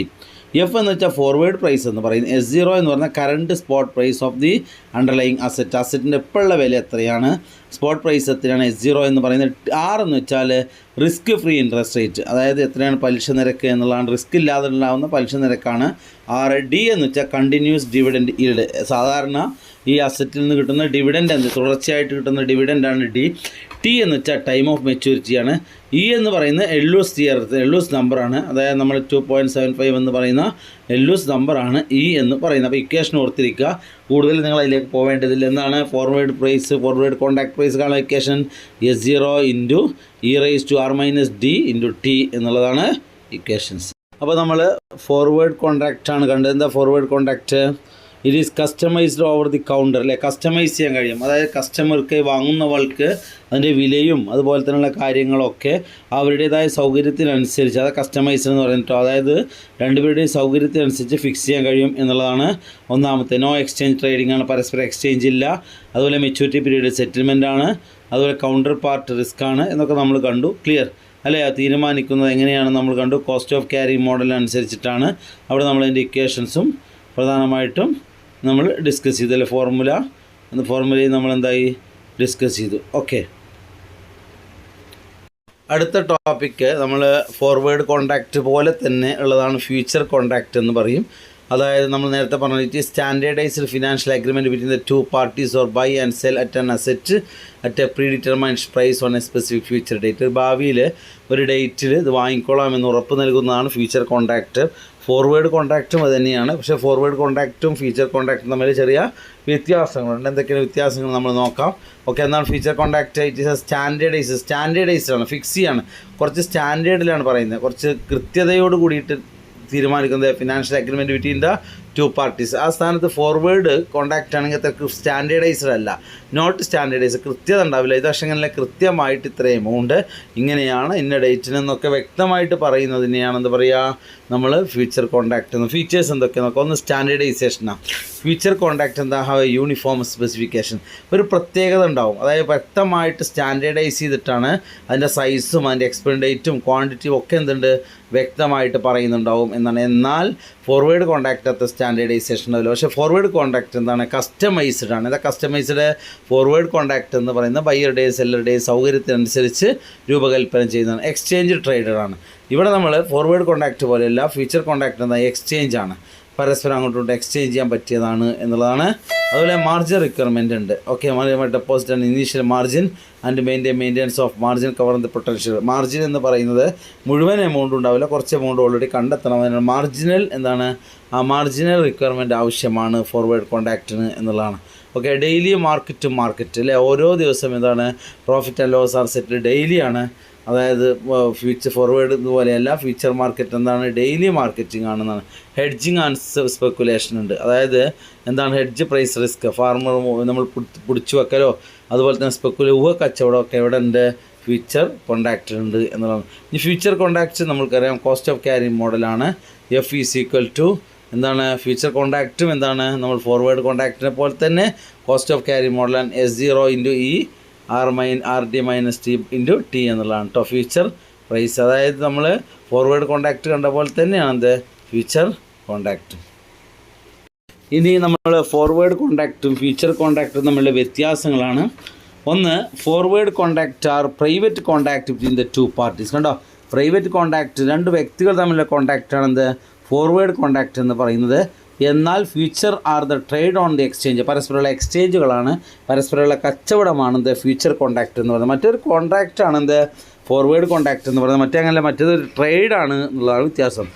F എന്ന് വെച്ചാൽ ഫോർവേഡ് പ്രൈസ് എന്ന് പറയുന്നത്. S0 എന്ന് പറഞ്ഞാൽ current spot price of the underlying അസറ്റിൻ്റെ ഇപ്പോഴുള്ള വില എത്രയാണ്, സ്പോട്ട് പ്രൈസ് എത്രയാണ് S0 എന്ന് പറയുന്നത്. R എന്ന് വെച്ചാൽ റിസ്ക് ഫ്രീ ഇൻട്രസ്റ്റ് റേറ്റ്, അതായത് എത്രയാണ് പലിശ നിരക്ക് എന്നുള്ളതാണ്. റിസ്ക് ഇല്ലാതെ ഉണ്ടാകുന്ന പലിശ നിരക്കാണ്. ഡി എന്ന് വെച്ചാൽ കണ്ടിന്യൂസ് ഡിവിഡൻഡ് ഈൽഡ്. സാധാരണ ഈ അസറ്റിൽ നിന്ന് കിട്ടുന്ന ഡിവിഡൻഡ് എന്ന് തുടർച്ചയായിട്ട് കിട്ടുന്ന ഡിവിഡൻഡാണ് ഡി. ടി എന്ന് വെച്ചാൽ ടൈം ഓഫ് മെച്യൂരിറ്റിയാണ്. ഇ എന്ന് പറയുന്നത് എല്ലൂസ് നമ്പറാണ്, അതായത് നമ്മൾ 2.75 എന്ന് പറയുന്ന എല്ലൂസ് നമ്പറാണ് ഇ എന്ന് പറയുന്നത്. അപ്പോൾ ഇക്വേഷൻ ഓർത്തിരിക്കുക, കൂടുതൽ നിങ്ങൾ അതിലേക്ക് പോവേണ്ടതില്ല. എന്താണ് forward price, forward contract price കാണുന്ന equation S0 into e⁻⁻d into T എന്നുള്ളതാണ് ഇക്വേഷൻസ്. അപ്പോൾ നമ്മൾ ഫോർവേഡ് കോൺട്രാക്റ്റാണ് കണ്ടത്. എന്താ forward contract? It is customized over the counter, അല്ലേ? കസ്റ്റമൈസ് ചെയ്യാൻ കഴിയും, അതായത് കസ്റ്റമർക്ക് വാങ്ങുന്നവൾക്ക് അതിൻ്റെ വിലയും അതുപോലെ തന്നെയുള്ള കാര്യങ്ങളൊക്കെ അവരുടേതായ സൗകര്യത്തിനനുസരിച്ച്, അത് കസ്റ്റമൈസ്ഡ് എന്ന് പറഞ്ഞിട്ടോ, അതായത് രണ്ടുപേരുടെയും സൗകര്യത്തിനനുസരിച്ച് ഫിക്സ് ചെയ്യാൻ കഴിയും എന്നുള്ളതാണ് ഒന്നാമത്തെ. നോ എക്സ്ചേഞ്ച് ട്രേഡിംഗ് ആണ്, പരസ്പരം എക്സ്ചേഞ്ച് ഇല്ല. അതുപോലെ മെച്യൂരിറ്റി പീരീഡ് സെറ്റിൽമെൻ്റ് ആണ്. അതുപോലെ കൗണ്ടർ പാർട്ട് റിസ്ക് ആണ് എന്നൊക്കെ നമ്മൾ കണ്ടു. ക്ലിയർ അല്ലേ? തീരുമാനിക്കുന്നത് എങ്ങനെയാണ് നമ്മൾ കണ്ടു. കോസ്റ്റ് ഓഫ് ക്യാരി മോഡൽ അനുസരിച്ചിട്ടാണ്. അവിടെ നമ്മളതിൻ്റെ ഇക്വേഷൻസും പ്രധാനമായിട്ടും നമ്മൾ ഡിസ്കസ് ചെയ്തു, അല്ലേ? ഫോർമുലയും നമ്മൾ എന്തായി ഡിസ്കസ് ചെയ്തു. ഓക്കെ, അടുത്ത ടോപ്പിക്ക് നമ്മൾ ഫോർവേഡ് കോൺട്രാക്റ്റ് പോലെ തന്നെ ഉള്ളതാണ് ഫ്യൂച്ചർ കോൺട്രാക്റ്റ് എന്ന് പറയും. അതായത് നമ്മൾ നേരത്തെ പറഞ്ഞിട്ട് standardised financial agreement between the two parties or buy and sell at an asset at a predetermined price on a specific future date. ഭാവിയിൽ ഒരു ഡേറ്റിൽ ഇത് വാങ്ങിക്കോളാമെന്ന് ഉറപ്പ് നൽകുന്നതാണ് ഫ്യൂച്ചർ കോൺട്രാക്റ്റ്. ഫോർവേഡ് കോൺട്രാക്റ്റും അത് തന്നെയാണ്. പക്ഷേ ഫോർവേഡ് കോൺട്രാക്റ്റും ഫ്യൂച്ചർ കോൺട്രാക്റ്റും തമ്മിൽ ചെറിയ വ്യത്യാസങ്ങളുണ്ട്. എന്തൊക്കെയാണ് വ്യത്യാസങ്ങൾ നമ്മൾ നോക്കാം. ഓക്കെ, എന്താണ് future contract? It is standardised ആണ്, ഫിക്സ് ചെയ്യാണ്, കുറച്ച് സ്റ്റാൻഡേർഡിലാണ് പറയുന്നത്, കുറച്ച് കൃത്യതയോട് കൂടിയിട്ട് തീരുമാനിക്കുന്നത് financial agreement between the two parties. ആ സ്ഥാനത്ത് ഫോർവേഡ് കോൺട്രാക്റ്റ് ആണെങ്കിൽ അത്ര സ്റ്റാൻഡേർഡൈസ്ഡ് അല്ല, നോട്ട് സ്റ്റാൻഡേർഡൈസ്, കൃത്യത ഉണ്ടാവില്ല. ഇത് പക്ഷേ ഇങ്ങനെ കൃത്യമായിട്ട് ഇത്ര എമൗണ്ട് ഇങ്ങനെയാണ് ഇന്ന ഡേറ്റിനെന്നൊക്കെ വ്യക്തമായിട്ട് പറയുന്നതിനെയാണ് എന്താ പറയുക നമ്മൾ ഫ്യൂച്ചർ കോൺട്രാക്റ്റ് എന്ന്. ഫീച്ചേഴ്സ് എന്തൊക്കെ നോക്കാം. ഒന്ന് സ്റ്റാൻഡേർഡൈസേഷനാണ്. ഫ്യൂച്ചർ കോൺട്രാക്റ്റ് എന്താ? ഹാവ് എ യൂണിഫോം സ്പെസിഫിക്കേഷൻ, ഒരു പ്രത്യേകത ഉണ്ടാവും, അതായത് വ്യക്തമായിട്ട് സ്റ്റാൻഡേർഡൈസ് ചെയ്തിട്ടാണ് അതിൻ്റെ സൈസും അതിൻ്റെ എക്സ്പയറി ഡേറ്റും ക്വാണ്ടിറ്റിയും ഒക്കെ എന്തുണ്ട് വ്യക്തമായിട്ട് പറയുന്നുണ്ടാവും എന്നാണ്. എന്നാൽ ഫോർവേഡ് കോൺട്രാക്റ്റ് അത്ര സ്റ്റാൻഡേർഡൈസേഷൻ ഉണ്ടാവില്ല. പക്ഷേ ഫോർവേഡ് കോൺട്രാക്റ്റ് എന്താണ്? കസ്റ്റമൈസ്ഡ് ആണ്. എന്താ കസ്റ്റമൈസ്ഡ്? ഫോർവേഡ് കോൺട്രാക്റ്റ് എന്ന് പറയുന്നത് ബയ്യറുടെയും സെല്ലറുടെയും സൗകര്യത്തിനനുസരിച്ച് രൂപകൽപ്പന ചെയ്യുന്നതാണ്. എക്സ്ചേഞ്ച് ട്രേഡറാണ്. ഇവിടെ നമ്മൾ ഫോർവേഡ് കോൺട്രാക്റ്റ് പോലെയല്ല, ഫ്യൂച്ചർ കോൺട്രാക്റ്റ് എന്താ? എക്സ്ചേഞ്ച് ആണ്, പരസ്പരം അങ്ങോട്ടും ഇങ്ങോട്ടും എക്സ്ചേഞ്ച് ചെയ്യാൻ പറ്റിയതാണ് എന്നുള്ളതാണ്. അതുപോലെ മാർജിൻ റിക്വയർമെൻ്റ് ഉണ്ട്. Okay, deposit and initial margin and maintenance of margin cover the potential. Margin എന്ന് പറയുന്നത് മുഴുവൻ എമൗണ്ട് ഉണ്ടാവില്ല, കുറച്ച് എമൗണ്ട് ഓൾറെഡി കണ്ടെത്തണം. അതിനാണ് മാർജിനൽ എന്താണ്? ആ മാർജിനൽ റിക്വയർമെൻറ്റ് ആവശ്യമാണ് ഫോർവേഡ് കോൺട്രാക്റ്റിന് എന്നുള്ളതാണ്. ഓക്കെ, ഡെയിലി മാർക്കറ്റ് അല്ലേ? ഓരോ ദിവസം എന്താണ്? Profit and loss are set ഡെയിലിയാണ്. അതായത് ഫ്യൂച്ചർ ഫോർവേഡ് ഇതുപോലെയല്ല, ഫ്യൂച്ചർ മാർക്കറ്റ് എന്താണ്? ഡെയിലി മാർക്കറ്റിംഗ് ആണെന്നാണ്. ഹെഡ്ജിങ് ആൻഡ് സ്പെക്കുലേഷൻ ഉണ്ട്. അതായത് എന്താണ്? ഹെഡ്ജ് പ്രൈസ് റിസ്ക്, ഫാർമർ നമ്മൾ പിടിച്ചു വെക്കലോ അതുപോലെ തന്നെ ഊഹ കച്ചവടമൊക്കെ എവിടെ ഉണ്ട്? ഫ്യൂച്ചർ കോൺട്രാക്റ്റിലുണ്ട് എന്നുള്ളതാണ്. ഈ ഫ്യൂച്ചർ കോൺട്രാക്റ്റ് നമ്മൾക്കറിയാം കോസ്റ്റ് ഓഫ് ക്യാരി മോഡലാണ്. F = എന്താണ്? ഫ്യൂച്ചർ കോൺട്രാക്റ്റും എന്താണ്? നമ്മൾ ഫോർവേഡ് കോൺട്രാക്റ്റിനെ പോലെ തന്നെ കോസ്റ്റ് ഓഫ് ക്യാരി മോഡലാണ്. S0 into E⁻⁻D into T എന്നുള്ളതാണ് കേട്ടോ ഫ്യൂച്ചർ പ്രൈസ്. അതായത് നമ്മൾ ഫോർവേഡ് കോൺട്രാക്റ്റ് കണ്ട പോലെ തന്നെയാണ് എന്ത്? Future contract. ഇനി നമ്മൾ ഫോർവേഡ് കോൺട്രാക്റ്റും ഫ്യൂച്ചർ കോൺട്രാക്റ്റും തമ്മിലുള്ള വ്യത്യാസങ്ങളാണ്. ഒന്ന്, forward contract are private contract between the two parties. കണ്ടോ? പ്രൈവറ്റ് കോൺട്രാക്റ്റ്, രണ്ട് വ്യക്തികൾ തമ്മിലുള്ള കോൺട്രാക്റ്റാണ് എന്ത്? ഫോർവേഡ് കോൺട്രാക്റ്റ് എന്ന് പറയുന്നത്. എന്നാൽ future are the trade on the exchange, പരസ്പരമുള്ള എക്സ്ചേഞ്ചുകളാണ്, പരസ്പരമുള്ള കച്ചവടമാണ് എന്ത്? ഫ്യൂച്ചർ കോൺട്രാക്റ്റ് എന്ന് പറയുന്നത്. മറ്റൊരു കോൺട്രാക്റ്റാണ് എന്ത്? ഫോർവേഡ് കോൺട്രാക്റ്റ് എന്ന് പറയുന്നത്. മറ്റേ അങ്ങനെയല്ല, മറ്റേത് ട്രേഡാണ് എന്നുള്ളതാണ് വ്യത്യാസം.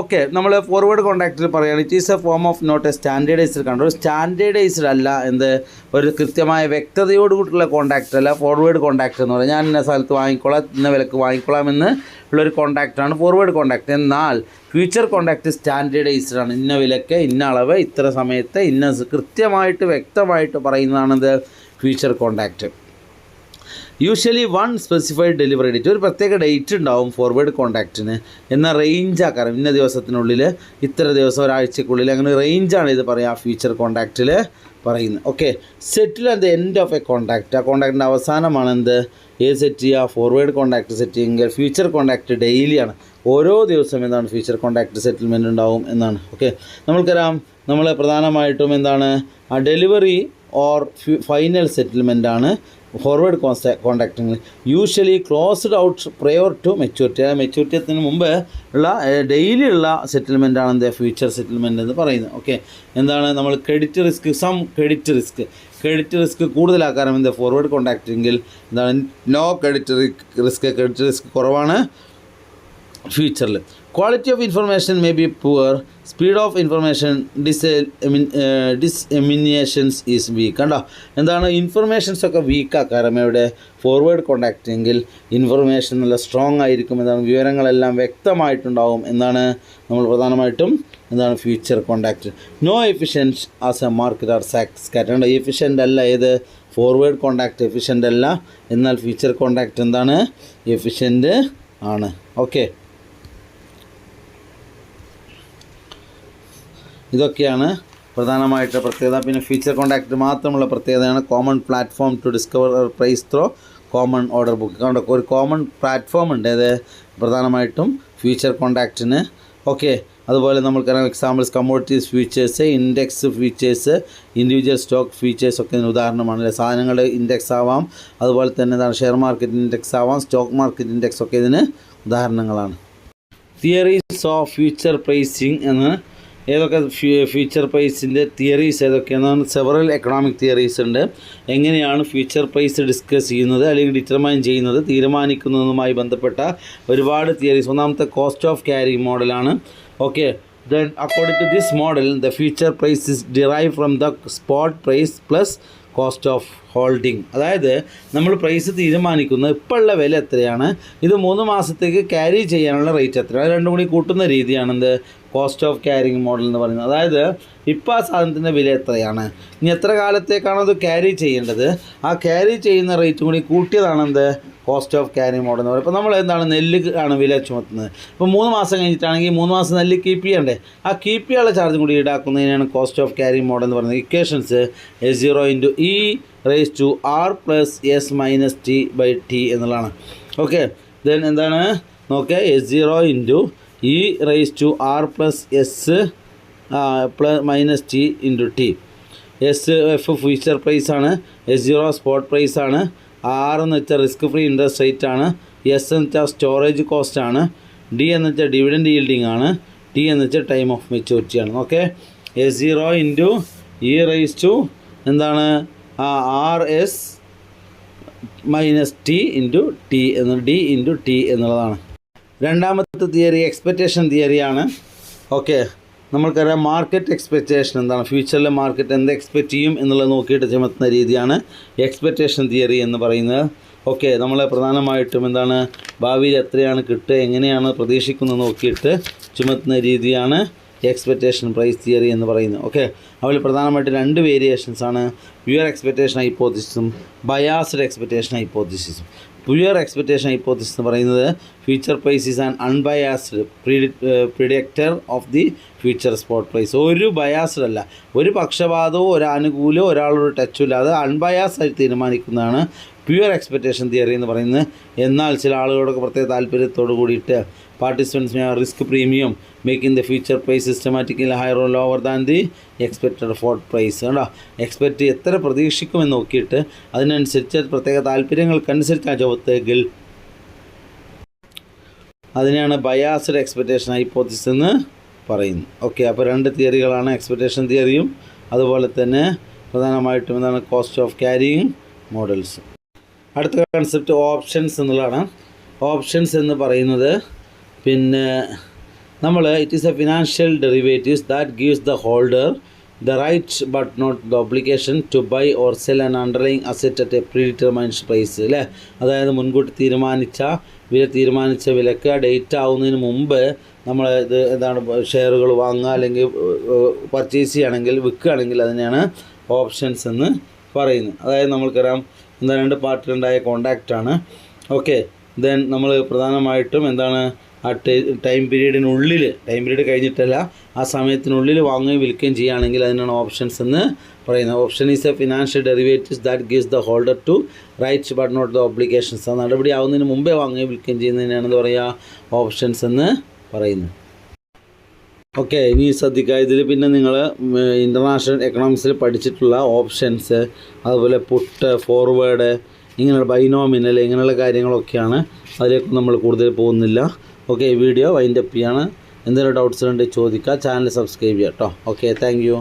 ഓക്കെ, നമ്മൾ ഫോർവേഡ് കോൺട്രാക്റ്റിൽ പറയുകയാണ് it is a form of not a standardized control. Standardized അല്ല, എന്ത്? ഒരു കൃത്യമായ വ്യക്തതയോടുകൂടിയുള്ള കോൺട്രാക്റ്റ് അല്ല ഫോർവേഡ് കോൺട്രാക്റ്റ് എന്ന് പറയുന്നത്. ഞാൻ ഇന്ന സ്ഥലത്ത് വാങ്ങിക്കോളാം, ഇന്ന വിലക്ക് വാങ്ങിക്കോളാമെന്ന് ഉള്ളൊരു കോൺട്രാക്റ്റാണ് ഫോർവേഡ് കോൺട്രാക്റ്റ്. എന്നാൽ ഫ്യൂച്ചർ കോൺട്രാക്റ്റ് സ്റ്റാൻഡേർഡൈസ്ഡ് ആണ്. ഇന്ന വിലക്ക്, ഇന്ന അളവ്, ഇത്ര സമയത്ത്, ഇന്ന കൃത്യമായിട്ട് വ്യക്തമായിട്ട് പറയുന്നതാണെന്ത്? Future contract. Usually one specified delivery date, ഒരു പ്രത്യേക ഡേറ്റ് ഉണ്ടാവും ഫോർവേഡ് കോൺട്രാക്റ്റിന്. എന്നാൽ റേഞ്ച് ആക്കാരം, ഇന്ന ദിവസത്തിനുള്ളിൽ, ഇത്ര ദിവസം, ഒരാഴ്ചക്കുള്ളിൽ, അങ്ങനെ റേഞ്ചാണ് ഇത് പറയാം ഫ്യൂച്ചർ കോൺട്രാക്റ്റിൽ പറയുന്നത്. Okay, settle at the end of a contract, ആ കോൺട്രാക്റ്റിൻ്റെ അവസാനമാണ് എന്ത്? ഏത് സെറ്റ് ചെയ്യുക? ഫോർവേഡ് കോൺട്രാക്റ്റ് സെറ്റ് ചെയ്യുമെങ്കിൽ ഫ്യൂച്ചർ കോൺട്രാക്റ്റ് ഡെയിലിയാണ്. ഓരോ ദിവസവും എന്താണ്? ഫ്യൂച്ചർ കോൺട്രാക്റ്റ് സെറ്റിൽമെൻറ്റ് ഉണ്ടാവും എന്നാണ്. ഓക്കെ, നമ്മൾക്കറിയാം നമ്മൾ പ്രധാനമായിട്ടും എന്താണ്? ആ ഡെലിവറി ഓർ ഫൈനൽ സെറ്റിൽമെൻറ്റാണ് forward contracting usually closed out prior to maturity. മെച്യൂരിറ്റിയത്തിന് മുമ്പ് ഉള്ള ഡെയിലി ഉള്ള സെറ്റിൽമെൻ്റ് ആണ് എന്ത് ഫ്യൂച്ചർ സെറ്റിൽമെൻറ്റ് എന്ന് പറയുന്നത്. ഓക്കെ, എന്താണ് നമ്മൾ ക്രെഡിറ്റ് റിസ്ക് കൂടുതലാക്കാനും എന്താ ഫോർവേഡ് കോൺട്രാക്റ്റിംഗിൽ എന്താണ് നോ ക്രെഡിറ്റ് റിസ്ക് കുറവാണ് ഫ്യൂച്ചറിൽ. Quality of information may be poor, speed of information disseminations is weak. കണ്ടോ, എന്താണ് ഇൻഫർമേഷൻസൊക്കെ വീക്കാക്കാരം എവിടെ ഫോർവേഡ് കോൺട്രാക്റ്റിംഗിൽ ഇൻഫർമേഷൻ നല്ല സ്ട്രോങ് ആയിരിക്കും, എന്താണ് വിവരങ്ങളെല്ലാം വ്യക്തമായിട്ടുണ്ടാവും എന്നാണ് നമ്മൾ പ്രധാനമായിട്ടും എന്താണ് future contract. No efficient as a market are scattered. Efficient അല്ല ഏത് ഫോർവേഡ് കോൺട്രാക്റ്റ് എഫിഷ്യൻ്റ് അല്ല, എന്നാൽ ഫ്യൂച്ചർ കോൺട്രാക്റ്റ് എന്താണ് എഫിഷ്യൻ്റ് ആണ്. ഓക്കെ, ഇതൊക്കെയാണ് പ്രധാനമായിട്ട് പ്രത്യേകത. പിന്നെ ഫ്യൂച്ചർ കോൺട്രാക്റ്റ് മാത്രമുള്ള പ്രത്യേകതയാണ് common platform to discover price throw common order book. അതുകൊണ്ട് ഒരു കോമൺ പ്ലാറ്റ്ഫോം ഉണ്ട് അത് പ്രധാനമായിട്ടും ഫ്യൂച്ചർ കോൺട്രാക്റ്റിന്. ഓക്കെ, അതുപോലെ നമുക്കറിയാം examples commodities futures, index futures, individual stock futures ഒക്കെ ഇതിന് ഉദാഹരണമാണ്. സാധനങ്ങളുടെ ഇൻഡെക്സ് ആവാം, അതുപോലെ തന്നെ എന്താണ് ഷെയർ മാർക്കറ്റ് ഇൻഡെക്സ് ആവാം, സ്റ്റോക്ക് മാർക്കറ്റ് ഇൻഡെക്സ് ഒക്കെ ഇതിന് ഉദാഹരണങ്ങളാണ്. തിയറീസ് ഓഫ് ഫ്യൂച്ചർ പ്രൈസിങ് എന്ന് ഏതൊക്കെ ഫ്യൂച്ചർ പ്രൈസിൻ്റെ തിയറീസ് ഏതൊക്കെയാണ്? സെവറൽ എക്കണോമിക് തിയറീസ് ഉണ്ട്. എങ്ങനെയാണ് ഫ്യൂച്ചർ പ്രൈസ് ഡിസ്കസ് ചെയ്യുന്നത് അല്ലെങ്കിൽ ഡിറ്റർമൈൻ ചെയ്യുന്നത്, തീരുമാനിക്കുന്നതുമായി ബന്ധപ്പെട്ട ഒരുപാട് തിയറീസ്. ഒന്നാമത്തെ കോസ്റ്റ് ഓഫ് ക്യാരിങ് മോഡലാണ്. Okay, then according to this model the future price is derived from the spot price plus cost of holding. അതായത് നമ്മൾ പ്രൈസ് തീരുമാനിക്കുന്നത് ഇപ്പോൾ ഉള്ള വില എത്രയാണ്, ഇത് 3 മാസത്തേക്ക് ക്യാരി ചെയ്യാനുള്ള റേറ്റ് എത്രയാണ്, അത് രണ്ടും കൂടി കൂട്ടുന്ന രീതിയാണ് എന്ത് കോസ്റ്റ് ഓഫ് ക്യാരിങ് മോഡൽ എന്ന് പറയുന്നത്. അതായത് ഇപ്പോൾ ആ സാധനത്തിൻ്റെ വില എത്രയാണ്, ഇനി എത്ര കാലത്തേക്കാണോ അത് ക്യാരി ചെയ്യേണ്ടത്, ആ ക്യാരി ചെയ്യുന്ന റേറ്റും കൂടി കൂട്ടിയതാണ് എന്ത് കോസ്റ്റ് ഓഫ് ക്യാരിങ് മോഡൽ എന്ന് പറയുന്നത്. ഇപ്പോൾ നമ്മൾ എന്താണ് നെല്ല് ആണ് വില ചുമത്തുന്നത്. ഇപ്പോൾ 3 മാസം കഴിഞ്ഞിട്ടാണെങ്കിൽ 3 മാസം നെല്ല് കീപ്പ് ചെയ്യണ്ടേ, ആ കീപ്പ് ചെയ്യാനുള്ള ചാർജും കൂടി ഈടാക്കുന്നതിനാണ് കോസ്റ്റ് ഓഫ് ക്യാരിങ് മോഡൽ എന്ന് പറയുന്നത്. Equations S0 × E raised to R plus S minus T by T എന്നുള്ളതാണ്. ഓക്കെ, ദെൻ എന്താണ് നോക്കുക, S0 × E raised to R plus S minus T × T. F future price ആണ്, S0 spot price ആണ്, R എന്ന് വെച്ചാൽ risk free interest rate ആണ്, S എന്ന് വെച്ചാൽ സ്റ്റോറേജ് കോസ്റ്റ് ആണ്, D എന്ന് വെച്ചാൽ ഡിവിഡൻഡ് ഈൽഡിംഗ് ആണ്, T എന്ന് വെച്ചാൽ ടൈം ഓഫ് മെച്യൂരിറ്റി ആണ്. Okay, S0 × E raised to എന്താണ് RS മൈനസ് T × T എന്ന് D × T എന്നുള്ളതാണ്. രണ്ടാമത്തെ തിയറി എക്സ്പെക്റ്റേഷൻ തിയറിയാണ്. ഓക്കെ, നമ്മൾക്കറിയാം മാർക്കറ്റ് എക്സ്പെക്റ്റേഷൻ എന്താണ്, ഫ്യൂച്ചറിലെ മാർക്കറ്റ് എന്ത് എക്സ്പെക്റ്റ് ചെയ്യും എന്നുള്ളത് നോക്കിയിട്ട് ചുമത്തുന്ന രീതിയാണ് എക്സ്പെക്റ്റേഷൻ തിയറി എന്ന് പറയുന്നത്. ഓക്കെ, നമ്മൾ പ്രധാനമായിട്ടും എന്താണ് ഭാവിയിൽ എത്രയാണ് കിട്ടുക, എങ്ങനെയാണ് പ്രതീക്ഷിക്കുന്നത് നോക്കിയിട്ട് ചുമത്തുന്ന രീതിയാണ് എക്സ്പെക്റ്റേഷൻ പ്രൈസ് തിയറി എന്ന് പറയുന്നത്. ഓക്കെ, അതിൽ പ്രധാനമായിട്ട് 2 വേരിയേഷൻസാണ്, പ്യുവർ എക്സ്പെക്റ്റേഷൻ ഹൈപ്പോത്തിസിസും ബയാസ്ഡ് എക്സ്പെക്റ്റേഷൻ ഹൈപ്പോത്തിസിസും. പ്യുവർ എക്സ്പെക്റ്റേഷൻ ഹൈപ്പോത്തിസിസ് എന്ന് പറയുന്നത് future price is an unbiased predictor of the future spot price. ഒരു ബയാസ്ഡ് അല്ല, ഒരു പക്ഷപാതവും ഒരു അനുകൂലവും ഒരാളൊരു ടച്ചും ഇല്ലാതെ അൺബയാസ്ഡായി തീരുമാനിക്കുന്നതാണ് പ്യുവർ എക്സ്പെക്റ്റേഷൻ തിയറി എന്ന് പറയുന്നത്. എന്നാൽ ചില ആളുകളൊക്കെ പ്രത്യേക താല്പര്യത്തോട് കൂടിയിട്ട് participants risk premium making the future price systematically higher or lower than the expected forward price. കണ്ടോ, എക്സ്പെക്റ്റ് എത്ര പ്രതീക്ഷിക്കുമെന്ന് നോക്കിയിട്ട് അതിനനുസരിച്ച് പ്രത്യേക താല്പര്യങ്ങൾക്കനുസരിച്ചാണ് ചുമത്തെങ്കിൽ അതിനെയാണ് ബയാസ്ഡ് എക്സ്പെക്റ്റേഷൻ ഹൈപ്പോത്തിസിസ് എന്ന് പറയുന്നത്. ഓക്കെ, അപ്പോൾ 2 തിയറികളാണ്, എക്സ്പെക്റ്റേഷൻ തിയറിയും അതുപോലെ തന്നെ പ്രധാനമായിട്ടും എന്താണ് കോസ്റ്റ് ഓഫ് ക്യാരിയിങ് മോഡൽസ്. അടുത്ത കൺസെപ്റ്റ് ഓപ്ഷൻസ് എന്നുള്ളതാണ്. ഓപ്ഷൻസ് എന്ന് പറയുന്നത് പിന്നെ നമ്മൾ it is a financial derivatives that gives the holder the right but not the obligation to buy or sell an underlying asset at a predetermined price. അല്ലേ, അതായത് മുൻകൂട്ടി തീരുമാനിച്ച വിലക്ക് ഡേറ്റ് ആവുന്നതിന് മുമ്പ് നമ്മൾ ഇത് എന്താണ് ഷെയറുകൾ വാങ്ങുക അല്ലെങ്കിൽ പർച്ചേസ് ചെയ്യുകയാണെങ്കിൽ വിൽക്കുകയാണെങ്കിൽ അതിനെയാണ് ഓപ്ഷൻസ് എന്ന് പറയുന്നത്. അതായത് നമ്മൾക്കറിയാം എന്താ 2 പാർട്ടികളുണ്ടായ കോൺട്രാക്റ്റാണ്. ഓക്കെ, ദെൻ നമ്മൾ പ്രധാനമായിട്ടും എന്താണ് ആ ടൈം പീരീഡ് കഴിഞ്ഞിട്ടല്ല, ആ സമയത്തിനുള്ളിൽ വാങ്ങുകയും വിൽക്കുകയും ചെയ്യുകയാണെങ്കിൽ അതിനാണ് ഓപ്ഷൻസ് എന്ന് പറയുന്നത്. Option is a financial derivatives that gives the holder to rights but not the obligations. ആ നടപടി ആവുന്നതിന് മുമ്പേ വാങ്ങുകയും വിൽക്കുകയും ചെയ്യുന്നതിനാണ് എന്താ പറയുക ഓപ്ഷൻസ് എന്ന് പറയുന്നത്. ഓക്കെ, ഇനി ശ്രദ്ധിക്കുക, ഇതിൽ പിന്നെ നിങ്ങൾ ഇൻ്റർനാഷണൽ എക്കണോമിക്സിൽ പഠിച്ചിട്ടുള്ള ഓപ്ഷൻസ്, അതുപോലെ പുട്ട്, ഫോർവേഡ്, ഇങ്ങനെയുള്ള ബൈനോമിനൽ ഇങ്ങനെയുള്ള കാര്യങ്ങളൊക്കെയാണ്. അതിലേക്ക് നമ്മൾ കൂടുതൽ പോകുന്നില്ല. ഓക്കെ, വീഡിയോ വൈൻഡപ്പ് ചെയ്യാണ്. എന്തെങ്കിലും ഡൗട്ട്സ് ഉണ്ടെങ്കിൽ ചോദിക്കുക. ചാനൽ സബ്സ്ക്രൈബ് ചെയ്യാം കേട്ടോ. Okay, thank you.